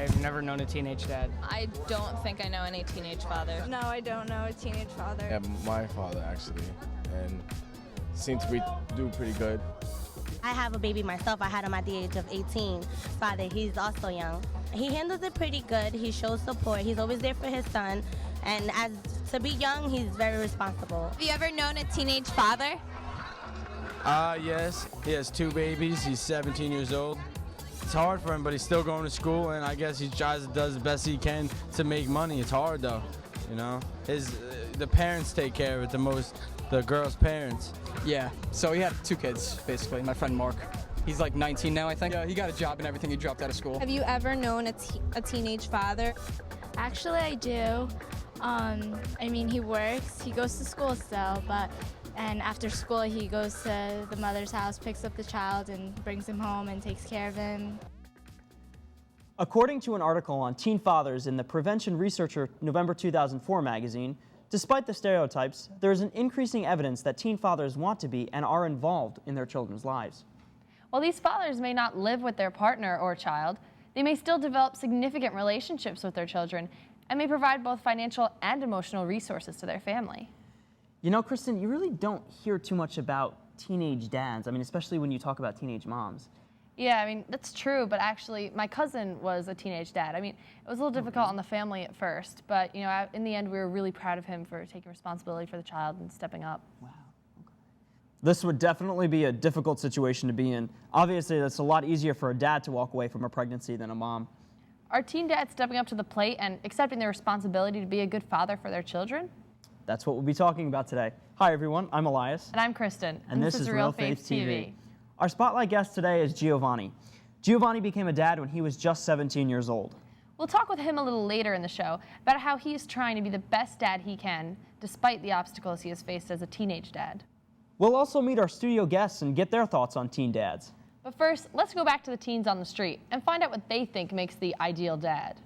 I've never known a teenage dad. I don't think I know any teenage father. No, I don't know a teenage father. Yeah, my father actually, and seems to do pretty good. I have a baby myself. I had him at the age of 18. Father, he's also young. He handles it pretty good. He shows support. He's always there for his son. And as to be young, he's very responsible. Have you ever known a teenage father? Yes. He has 2 babies. He's 17 years old. It's hard for him, but he's still going to school, and I guess he does the best he can to make money. It's hard though, you know. The parents take care of it the most, the girl's parents. Yeah, so he had 2 kids, basically. My friend Mark. He's like 19 now, I think. Yeah, he got a job and everything. He dropped out of school. Have you ever known a teenage father? Actually, I do. I mean, he works. He goes to school still, and after school, he goes to the mother's house, picks up the child, and brings him home and takes care of him. According to an article on teen fathers in the Prevention Researcher November 2004 magazine, despite the stereotypes, there is an increasing evidence that teen fathers want to be and are involved in their children's lives. While these fathers may not live with their partner or child, they may still develop significant relationships with their children and may provide both financial and emotional resources to their family. You know, Kristen, you really don't hear too much about teenage dads. I mean, especially when you talk about teenage moms. Yeah, I mean, that's true, but actually, my cousin was a teenage dad. I mean, it was a little difficult on the family at first, but, you know, in the end, we were really proud of him for taking responsibility for the child and stepping up. Wow. Okay. This would definitely be a difficult situation to be in. Obviously, it's a lot easier for a dad to walk away from a pregnancy than a mom. Are teen dads stepping up to the plate and accepting their responsibility to be a good father for their children? That's what we'll be talking about today. Hi, everyone. I'm Elias. And I'm Kristen. And this is Realfaith TV. Our spotlight guest today is Giovanni. Giovanni became a dad when he was just 17 years old. We'll talk with him a little later in the show about how he is trying to be the best dad he can, despite the obstacles he has faced as a teenage dad. We'll also meet our studio guests and get their thoughts on teen dads. But first, let's go back to the teens on the street and find out what they think makes the ideal dad.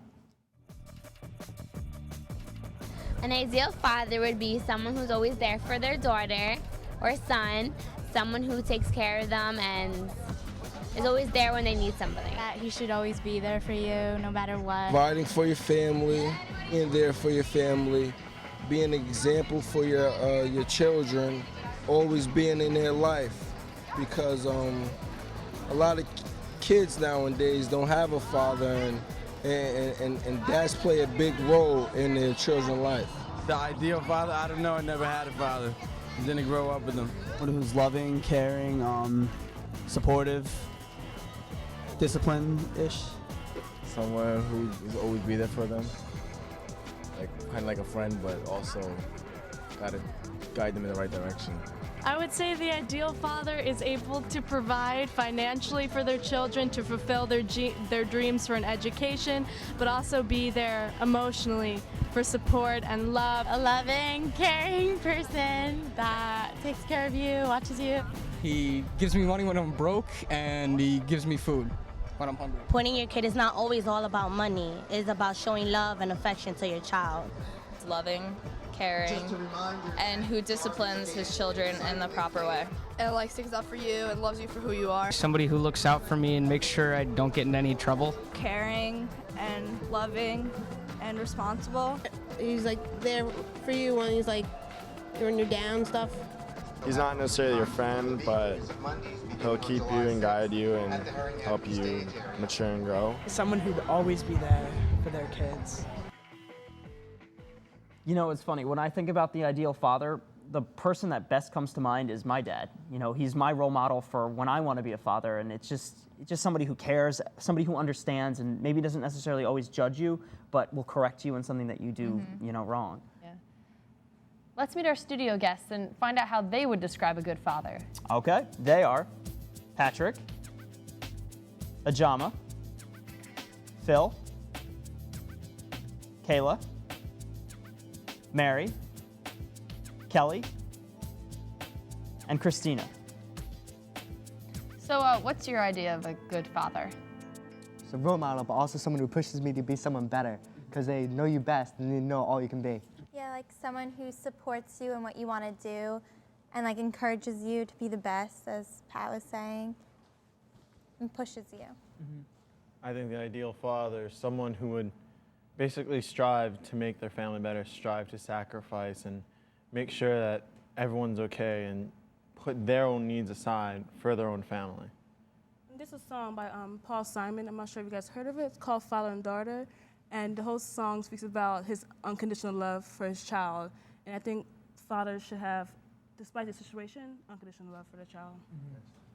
An ideal father would be someone who's always there for their daughter or son, someone who takes care of them and is always there when they need somebody. He should always be there for you, no matter what. Providing for your family, being there for your family, being an example for your children, always being in their life, because a lot of kids nowadays don't have a father, and dads play a big role in their children's life. The ideal father, I don't know, I never had a father. Didn't grow up with them. Someone who's loving, caring, supportive, disciplined-ish. Someone who is always be there for them, kind of like a friend, but also gotta guide them in the right direction. I would say the ideal father is able to provide financially for their children to fulfill their dreams for an education, but also be there emotionally for support and love. A loving, caring person that takes care of you, watches you. He gives me money when I'm broke, and he gives me food when I'm hungry. Pointing your kid is not always all about money. It's about showing love and affection to your child. It's loving, caring, and who disciplines his children in the proper way. And like sticks up for you and loves you for who you are. Somebody who looks out for me and makes sure I don't get in any trouble. Caring and loving and responsible. He's like there for you when he's like when you're down and stuff. He's not necessarily your friend, but he'll keep you and guide you and help you mature and grow. Someone who'd always be there for their kids. You know, it's funny, when I think about the ideal father, the person that best comes to mind is my dad. You know, he's my role model for when I want to be a father, and it's just somebody who cares, somebody who understands, and maybe doesn't necessarily always judge you, but will correct you in something that you do, you know, wrong. Yeah. Let's meet our studio guests and find out how they would describe a good father. Okay, they are Patrick, Ajama, Phil, Kayla, Mary, Kelly, and Christina. So what's your idea of a good father? It's a role model, but also someone who pushes me to be someone better, because they know you best and they know all you can be. Yeah, like someone who supports you in what you want to do and like encourages you to be the best, as Pat was saying, and pushes you. I think the ideal father is someone who would basically strive to make their family better, strive to sacrifice and make sure that everyone's okay and put their own needs aside for their own family. This is a song by Paul Simon. I'm not sure if you guys heard of it. It's called Father and Daughter. And the whole song speaks about his unconditional love for his child. And I think fathers should have, despite the situation, unconditional love for their child.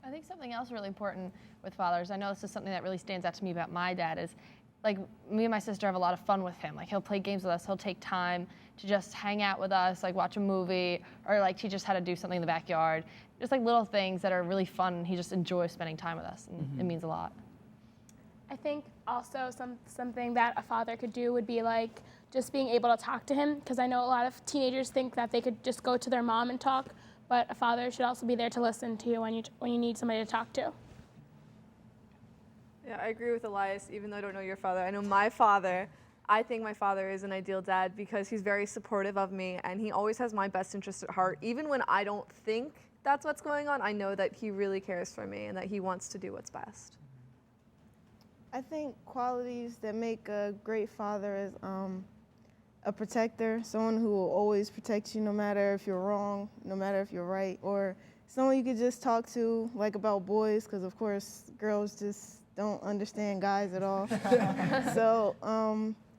I think something else really important with fathers, I know this is something that really stands out to me about my dad, is like me and my sister have a lot of fun with him. Like he'll play games with us, he'll take time to just hang out with us, like watch a movie, or like teach us how to do something in the backyard. Just like little things that are really fun, and he just enjoys spending time with us, and it means a lot. I think also something that a father could do would be like just being able to talk to him, because I know a lot of teenagers think that they could just go to their mom and talk, but a father should also be there to listen to you when you need somebody to talk to. Yeah, I agree with Elias, even though I don't know your father. I know my father. I think my father is an ideal dad because he's very supportive of me, and he always has my best interest at heart. Even when I don't think that's what's going on, I know that he really cares for me and that he wants to do what's best. I think qualities that make a great father is a protector, someone who will always protect you no matter if you're wrong, no matter if you're right, or someone you could just talk to, like about boys, because of course girls just don't understand guys at all. So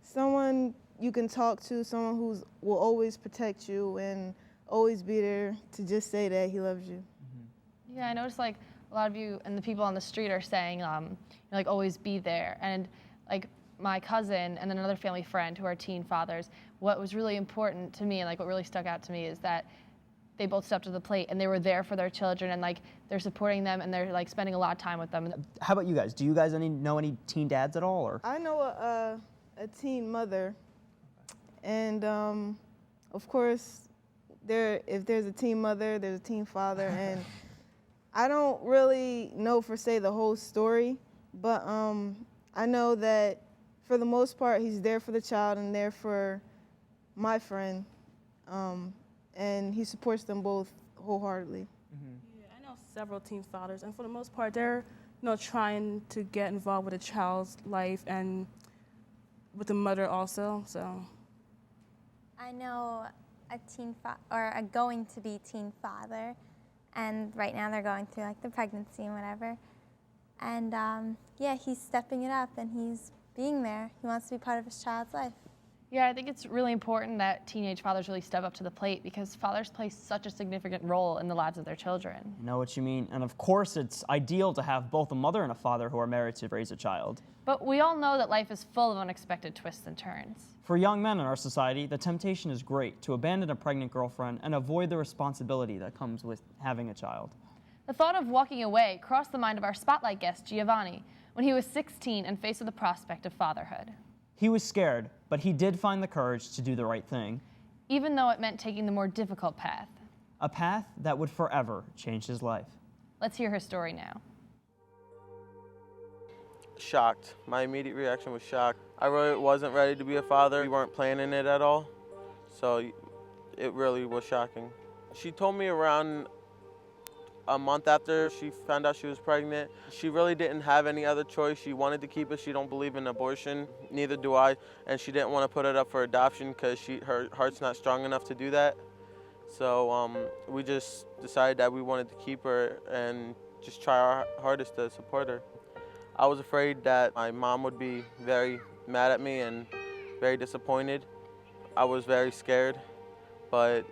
someone you can talk to, someone who will always protect you and always be there to just say that he loves you. Yeah, I noticed like a lot of you and the people on the street are saying, like always be there. And like my cousin and then another family friend who are teen fathers, what was really important to me and like what really stuck out to me is that they both stepped to the plate and they were there for their children, and like they're supporting them and they're like spending a lot of time with them. How about you guys? Do you guys know any teen dads at all? Or? I know a teen mother, and of course, if there's a teen mother, there's a teen father, and I don't really know for say the whole story, but I know that for the most part he's there for the child and there for my friend, and he supports them both wholeheartedly. Yeah, I know several teen fathers, and for the most part they're trying to get involved with a child's life and with the mother also. So I know a going to be teen father, and right now they're going through like the pregnancy and whatever. And yeah, he's stepping it up and he's being there. He wants to be part of his child's life. Yeah, I think it's really important that teenage fathers really step up to the plate because fathers play such a significant role in the lives of their children. I know what you mean. And of course, it's ideal to have both a mother and a father who are married to raise a child. But we all know that life is full of unexpected twists and turns. For young men in our society, the temptation is great to abandon a pregnant girlfriend and avoid the responsibility that comes with having a child. The thought of walking away crossed the mind of our spotlight guest, Giovanni, when he was 16 and faced with the prospect of fatherhood. He was scared, but he did find the courage to do the right thing. Even though it meant taking the more difficult path. A path that would forever change his life. Let's hear her story now. Shocked. My immediate reaction was shock. I really wasn't ready to be a father. We weren't planning it at all, so it really was shocking. She told me around a month after she found out she was pregnant. She really didn't have any other choice. She wanted to keep it. She don't believe in abortion, neither do I, and she didn't want to put it up for adoption because her heart's not strong enough to do that. So we just decided that we wanted to keep her and just try our hardest to support her. I was afraid that my mom would be very mad at me and very disappointed. I was very scared, but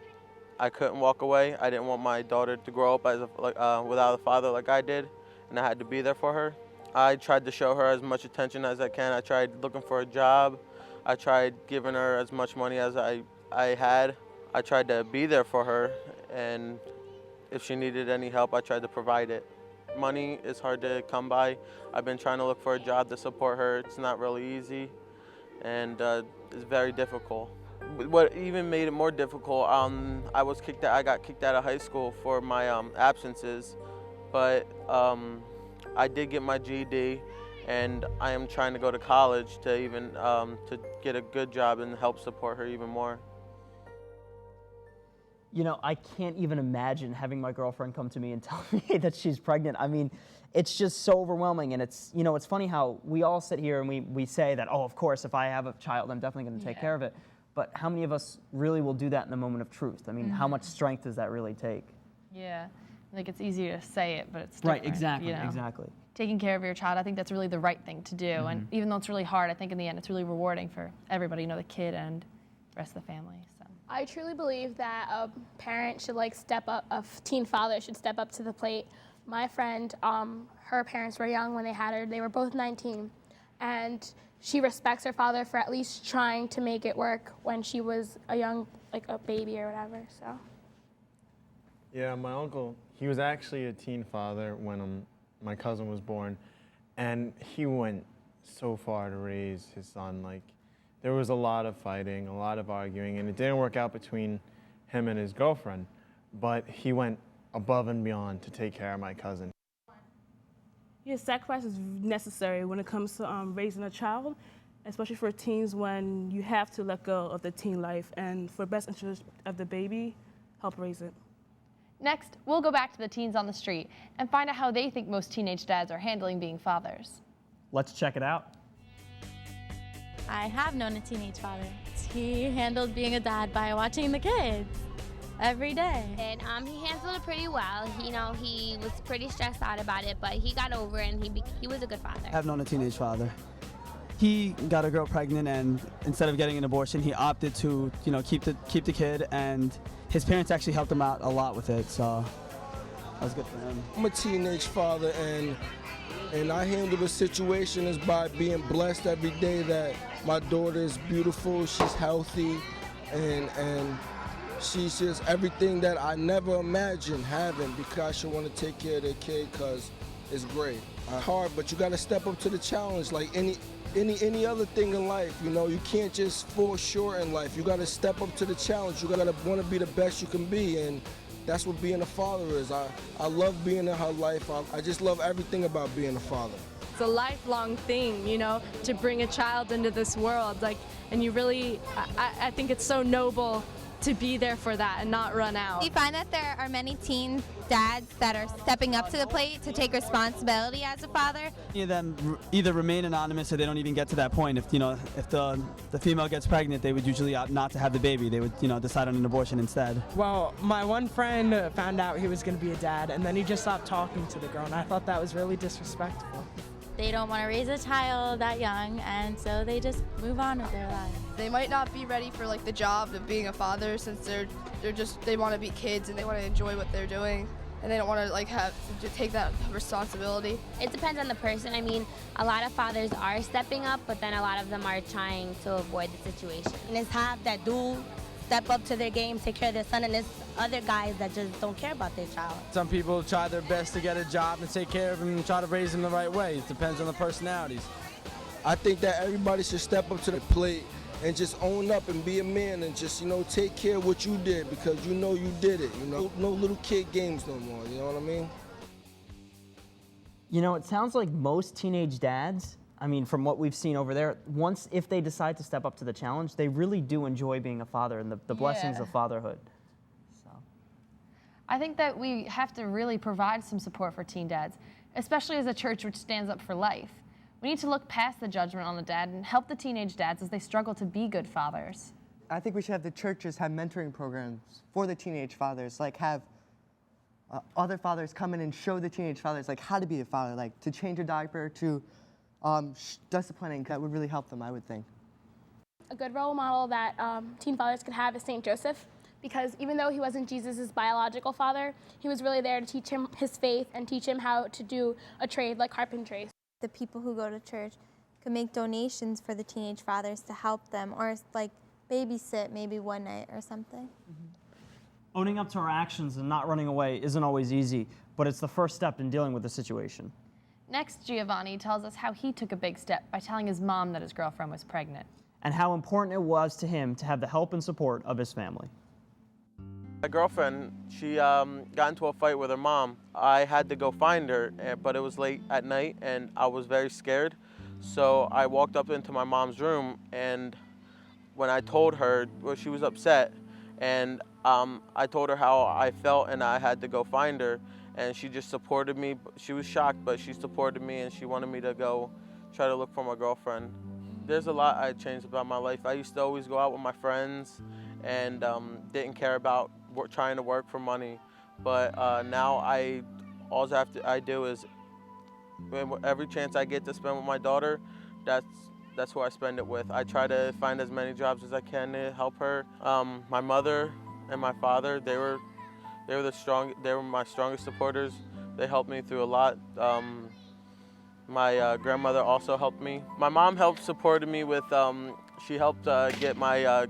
I couldn't walk away. I didn't want my daughter to grow up as without a father like I did, and I had to be there for her. I tried to show her as much attention as I can. I tried looking for a job. I tried giving her as much money as I had. I tried to be there for her, and if she needed any help, I tried to provide it. Money is hard to come by. I've been trying to look for a job to support her. It's not really easy, and it's very difficult. What even made it more difficult, I got kicked out of high school for my absences, but I did get my GED, and I am trying to go to college to even to get a good job and help support her even more. You know, I can't even imagine having my girlfriend come to me and tell me that she's pregnant. I mean, it's just so overwhelming. And it's, you know, it's funny how we all sit here and we say that, oh, of course, if I have a child, I'm definitely going to take care of it. But how many of us really will do that in the moment of truth? I mean, how much strength does that really take? Yeah, like it's easy to say it, but it's different. Right, exactly, you know? exactly. Taking care of your child, I think that's really the right thing to do. And even though it's really hard, I think in the end it's really rewarding for everybody, you know, the kid and the rest of the family. So. I truly believe that a parent should like step up, a teen father should step up to the plate. My friend, her parents were young when they had her. They were both 19. And she respects her father for at least trying to make it work when she was a young, like a baby or whatever, so. Yeah, my uncle, he was actually a teen father when my cousin was born, and he went so far to raise his son. Like, there was a lot of fighting, a lot of arguing, and it didn't work out between him and his girlfriend, but he went above and beyond to take care of my cousin. Yeah, sacrifice is necessary when it comes to raising a child, especially for teens when you have to let go of the teen life, and for best interest of the baby, help raise it. Next, we'll go back to the teens on the street and find out how they think most teenage dads are handling being fathers. Let's check it out. I have known a teenage father. He handled being a dad by watching the kids every day. And he handled it pretty well. You know, he was pretty stressed out about it, but he got over it and he was a good father. I've known a teenage father. He got a girl pregnant, and instead of getting an abortion, he opted to, you know, keep the kid, and his parents actually helped him out a lot with it, so that was good for him. I'm a teenage father, and I handle the situation is by being blessed every day that my daughter is beautiful, she's healthy, and she's just everything that I never imagined having, because she want to take care of their kid, because it's great. It's hard, but you got to step up to the challenge like any other thing in life. You know, you can't just fall short in life. You got to step up to the challenge. You got to want to be the best you can be, and that's what being a father is. I love being in her life. I just love everything about being a father. It's a lifelong thing, you know, to bring a child into this world. Like, and you really, I think it's so noble to be there for that and not run out. Do you find that there are many teen dads that are stepping up to the plate to take responsibility as a father? Many of them either remain anonymous or they don't even get to that point. If the female gets pregnant, they would usually opt not to have the baby. They would, you know, decide on an abortion instead. Well, my one friend found out he was going to be a dad, and then he just stopped talking to the girl, and I thought that was really disrespectful. They don't want to raise a child that young, and so they just move on with their lives. They might not be ready for like the job of being a father, since they want to be kids and they want to enjoy what they're doing, and they don't want to like have to take that responsibility. It depends on the person. I mean, a lot of fathers are stepping up, but then a lot of them are trying to avoid the situation. And it's half that do step up to their game, take care of their son, and there's other guys that just don't care about their child. Some people try their best to get a job and take care of him and try to raise him the right way. It depends on the personalities. I think that everybody should step up to the plate and just own up and be a man and just, you know, take care of what you did, because you know you did it. You know, no little kid games no more, you know what I mean? You know, it sounds like most teenage dads, I mean, from what we've seen over there, if they decide to step up to the challenge, they really do enjoy being a father and the blessings of fatherhood. So, I think that we have to really provide some support for teen dads, especially as a church which stands up for life. We need to look past the judgment on the dad and help the teenage dads as they struggle to be good fathers. I think we should have the churches have mentoring programs for the teenage fathers, like have other fathers come in and show the teenage fathers like how to be a father, like to change a diaper, to disciplining. That would really help them, I would think. A good role model that teen fathers could have is St. Joseph, because even though he wasn't Jesus' biological father, he was really there to teach him his faith and teach him how to do a trade like carpentry. The people who go to church could make donations for the teenage fathers to help them, or like babysit maybe one night or something. owning up to our actions and not running away isn't always easy, but it's the first step in dealing with the situation. Next, Giovanni tells us how he took a big step by telling his mom that his girlfriend was pregnant. And how important it was to him to have the help and support of his family. My girlfriend, she got into a fight with her mom. I had to go find her, but it was late at night and I was very scared. So I walked up into my mom's room, and when I told her, well, she was upset, And I told her how I felt and I had to go find her, and she just supported me. She was shocked, but she supported me and she wanted me to go try to look for my girlfriend. There's a lot I changed about my life. I used to always go out with my friends and didn't care about trying to work for money. But now all I do is every chance I get to spend with my daughter, that's who I spend it with. I try to find as many jobs as I can to help her. My mother and my father, they were my strongest supporters. They helped me through a lot. My grandmother also helped me. My mom supported me with, she helped get my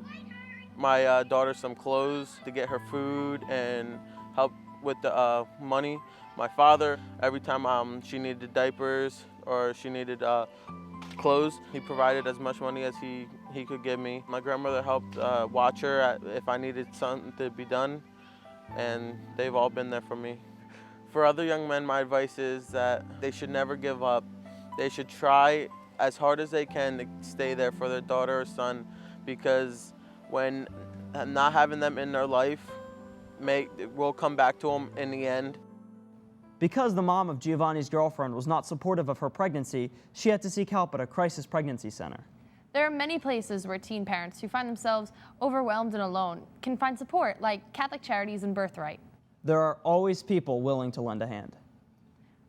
daughter some clothes, to get her food and help with the money. My father, every time she needed diapers or she needed clothes, he provided as much money as he could give me. My grandmother helped watch her if I needed something to be done, and they've all been there for me. For other young men, my advice is that they should never give up. They should try as hard as they can to stay there for their daughter or son, because when not having them in their life will come back to them in the end. Because the mom of Giovanni's girlfriend was not supportive of her pregnancy, she had to seek help at a crisis pregnancy center. There are many places where teen parents who find themselves overwhelmed and alone can find support, like Catholic Charities and Birthright. There are always people willing to lend a hand.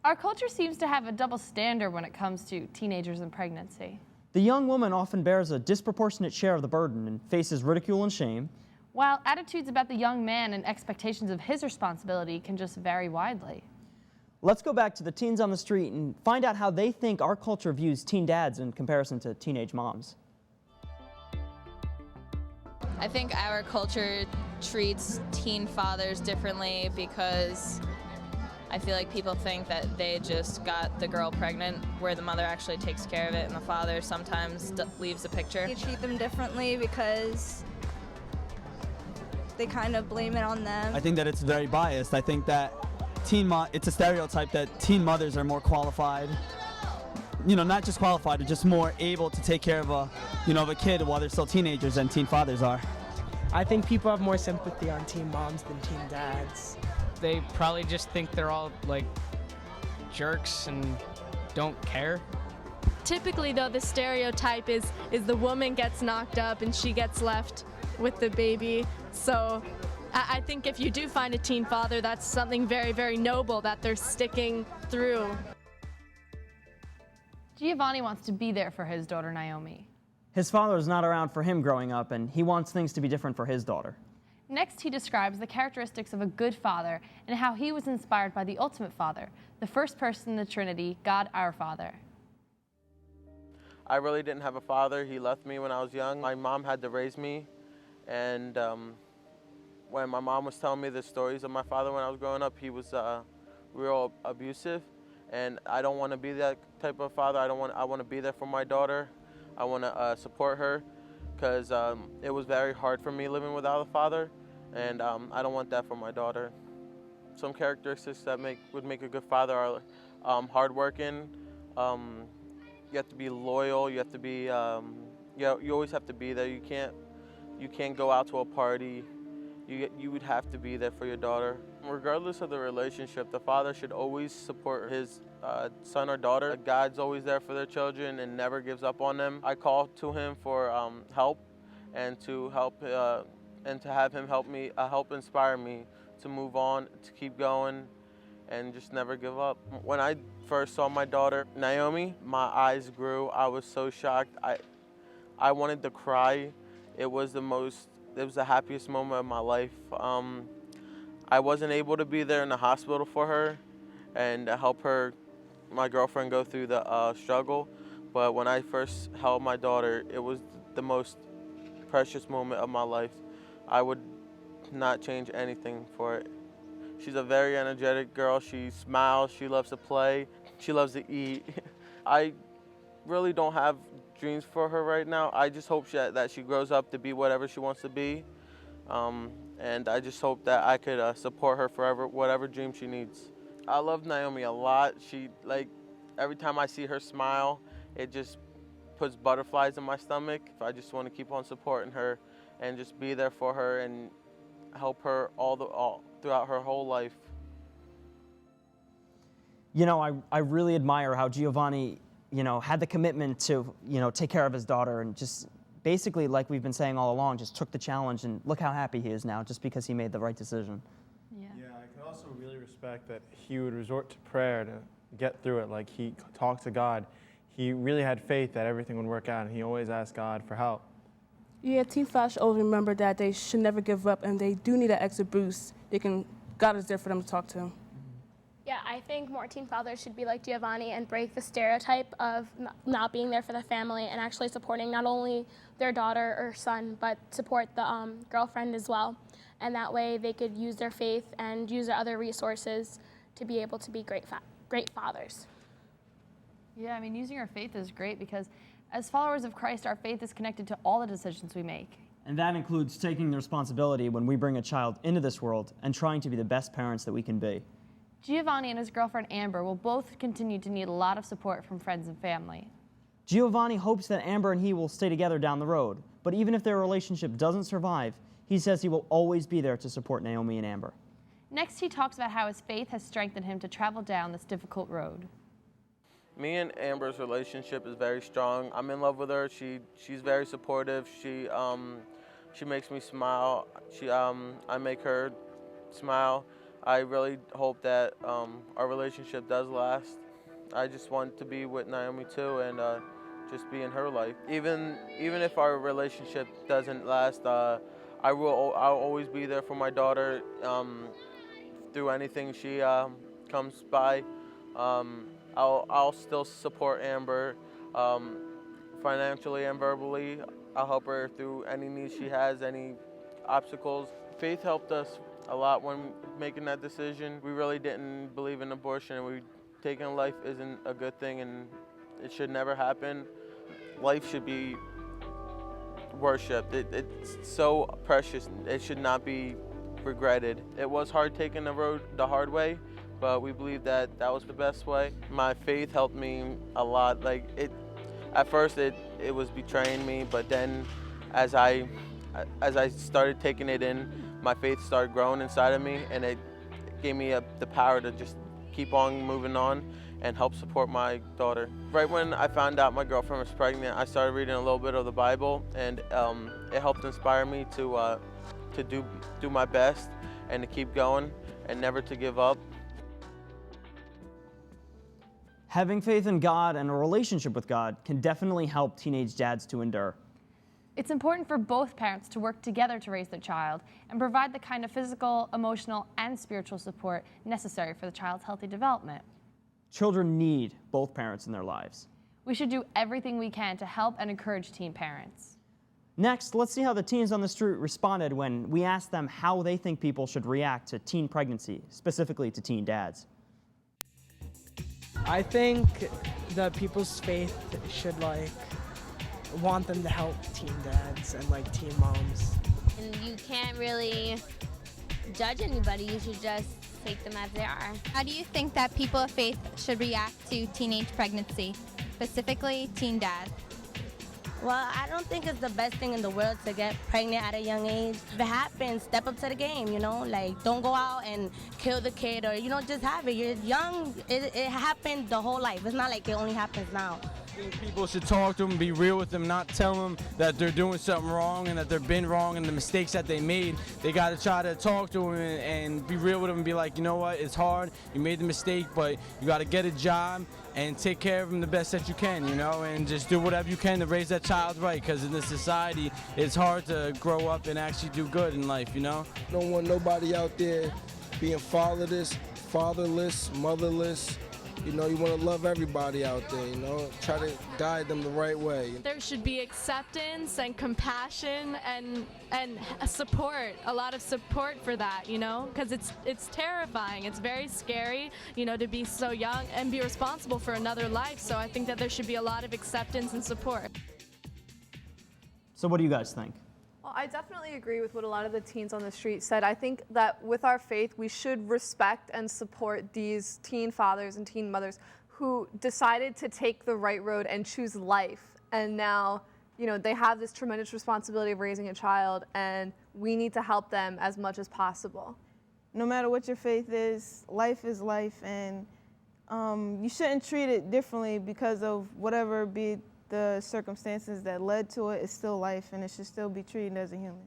Our culture seems to have a double standard when it comes to teenagers and pregnancy. The young woman often bears a disproportionate share of the burden and faces ridicule and shame, while attitudes about the young man and expectations of his responsibility can just vary widely. Let's go back to the teens on the street and find out how they think our culture views teen dads in comparison to teenage moms. I think our culture treats teen fathers differently because I feel like people think that they just got the girl pregnant, where the mother actually takes care of it and the father sometimes leaves the picture. You treat them differently because they kind of blame it on them. I think that it's very biased. I think that it's a stereotype that teen mothers are more qualified. You know, not just qualified, but just more able to take care of a kid while they're still teenagers than teen fathers are. I think people have more sympathy on teen moms than teen dads. They probably just think they're all like jerks and don't care. Typically, though, the stereotype is the woman gets knocked up and she gets left with the baby. So I think if you do find a teen father, that's something very, very noble that they're sticking through. Giovanni wants to be there for his daughter, Naomi. His father is not around for him growing up, and he wants things to be different for his daughter. Next, he describes the characteristics of a good father and how he was inspired by the ultimate father, the first person in the Trinity, God our Father. I really didn't have a father. He left me when I was young. My mom had to raise me, and when my mom was telling me the stories of my father when I was growing up, he was real abusive, and I don't want to be that type of father. I want to be there for my daughter. I want to support her, because it was very hard for me living without a father, and I don't want that for my daughter. Some characteristics that would make a good father are hardworking. You have to be loyal. You have to be. You always have to be there. You can't go out to a party. You would have to be there for your daughter. Regardless of the relationship, the father should always support his son or daughter. God's always there for their children and never gives up on them. I call to him for help, and to have him help inspire me to move on, to keep going, and just never give up. When I first saw my daughter, Naomi, my eyes grew. I was so shocked. I wanted to cry. It was the happiest moment of my life. I wasn't able to be there in the hospital for her and help my girlfriend go through the struggle, but when I first held my daughter, it was the most precious moment of my life. I would not change anything for it. She's a very energetic girl. She smiles, she loves to play, she loves to eat. I really don't have dreams for her right now. I just hope that she grows up to be whatever she wants to be. And I just hope that I could support her forever, whatever dream she needs. I love Naomi a lot. Every time I see her smile, it just puts butterflies in my stomach. I just want to keep on supporting her and just be there for her and help her all throughout her whole life. You know, I really admire how Giovanni, you know, had the commitment to, you know, take care of his daughter and just basically, like we've been saying all along, just took the challenge, and look how happy he is now just because he made the right decision. Yeah, I can also really respect that he would resort to prayer to get through it. Like, he talked to God. He really had faith that everything would work out, and he always asked God for help. Yeah, teen fathers should always remember that they should never give up, and they do need an extra boost. God is there for them to talk to. Yeah, I think more teen fathers should be like Giovanni and break the stereotype of not being there for the family and actually supporting not only their daughter or son, but support the girlfriend as well. And that way they could use their faith and use their other resources to be able to be great fathers. Yeah, I mean, using our faith is great because as followers of Christ, our faith is connected to all the decisions we make. And that includes taking the responsibility when we bring a child into this world and trying to be the best parents that we can be. Giovanni and his girlfriend Amber will both continue to need a lot of support from friends and family. Giovanni hopes that Amber and he will stay together down the road, but even if their relationship doesn't survive, he says he will always be there to support Naomi and Amber. Next, he talks about how his faith has strengthened him to travel down this difficult road. Me and Amber's relationship is very strong. I'm in love with her. She's very supportive. She makes me smile. I make her smile. I really hope that our relationship does last. I just want to be with Naomi too, and just be in her life. Even if our relationship doesn't last, I'll always be there for my daughter through anything she comes by. I'll still support Amber financially and verbally. I'll help her through any needs she has, any obstacles. Faith helped us a lot when making that decision. We really didn't believe in abortion, and taking life isn't a good thing, and it should never happen. Life should be worshipped. It's so precious. It should not be regretted. It was hard taking the road the hard way, but we believe that was the best way. My faith helped me a lot. At first it was betraying me, but then as I started taking it in, my faith started growing inside of me, and it gave me the power to just keep on moving on and help support my daughter. Right when I found out my girlfriend was pregnant, I started reading a little bit of the Bible, and it helped inspire me to do my best and to keep going and never to give up. Having faith in God and a relationship with God can definitely help teenage dads to endure. It's important for both parents to work together to raise their child and provide the kind of physical, emotional, and spiritual support necessary for the child's healthy development. Children need both parents in their lives. We should do everything we can to help and encourage teen parents. Next, let's see how the teens on the street responded when we asked them how they think people should react to teen pregnancy, specifically to teen dads. I think that people's faith should want them to help teen dads and teen moms. And you can't really judge anybody. You should just take them as they are. How do you think that people of faith should react to teenage pregnancy, specifically teen dads? Well, I don't think it's the best thing in the world to get pregnant at a young age. If it happens, step up to the game, don't go out and kill the kid or, just have it. You're young, it happened the whole life. It's not like it only happens now. I think people should talk to them, be real with them, not tell them that they're doing something wrong and that they've been wrong and the mistakes that they made. They got to try to talk to them and be real with them and be like, you know what, it's hard, you made the mistake, but you got to get a job and take care of them the best that you can, and just do whatever you can to raise that child right, because in this society, it's hard to grow up and actually do good in life, Don't want nobody out there being fatherless, motherless. You want to love everybody out there, try to guide them the right way. There should be acceptance and compassion and support, a lot of support for that, because it's terrifying. It's very scary, to be so young and be responsible for another life. So I think that there should be a lot of acceptance and support. So what do you guys think? Well, I definitely agree with what a lot of the teens on the street said. I think that with our faith, we should respect and support these teen fathers and teen mothers who decided to take the right road and choose life. And now, you know, they have this tremendous responsibility of raising a child, and we need to help them as much as possible. No matter what your faith is life, and you shouldn't treat it differently because of whatever be the circumstances that led to it. It's still life, and it should still be treated as a human.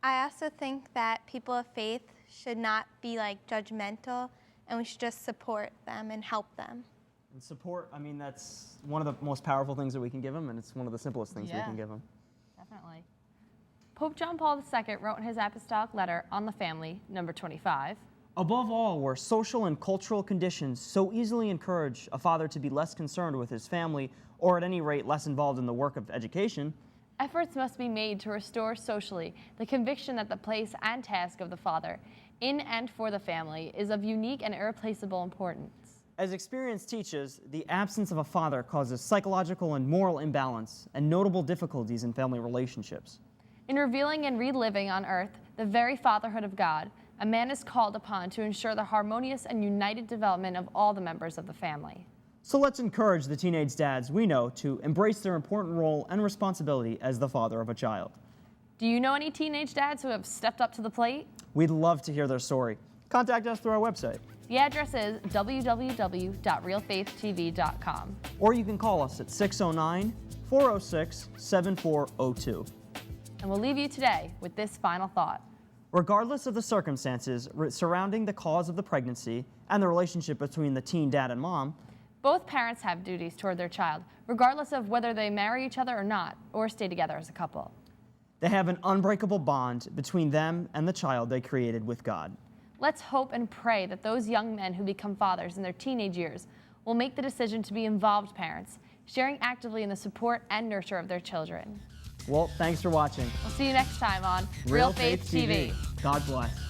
I also think that people of faith should not be like judgmental, and we should just support them and help them. And support, I mean, that's one of the most powerful things that we can give them, and it's one of the simplest things we can give them. Definitely. Pope John Paul II wrote in his apostolic letter on the family, number 25, above all, where social and cultural conditions so easily encourage a father to be less concerned with his family, or at any rate less involved in the work of education, efforts must be made to restore socially the conviction that the place and task of the father in and for the family is of unique and irreplaceable importance. As experience teaches, the absence of a father causes psychological and moral imbalance and notable difficulties in family relationships. In revealing and reliving on earth the very fatherhood of God, a man is called upon to ensure the harmonious and united development of all the members of the family. So let's encourage the teenage dads we know to embrace their important role and responsibility as the father of a child. Do you know any teenage dads who have stepped up to the plate? We'd love to hear their story. Contact us through our website. The address is www.realfaithtv.com. Or you can call us at 609-406-7402. And we'll leave you today with this final thought. Regardless of the circumstances surrounding the cause of the pregnancy and the relationship between the teen dad and mom, both parents have duties toward their child, regardless of whether they marry each other or not, or stay together as a couple. They have an unbreakable bond between them and the child they created with God. Let's hope and pray that those young men who become fathers in their teenage years will make the decision to be involved parents, sharing actively in the support and nurture of their children. Well, thanks for watching. We'll see you next time on Real Faith TV. God bless.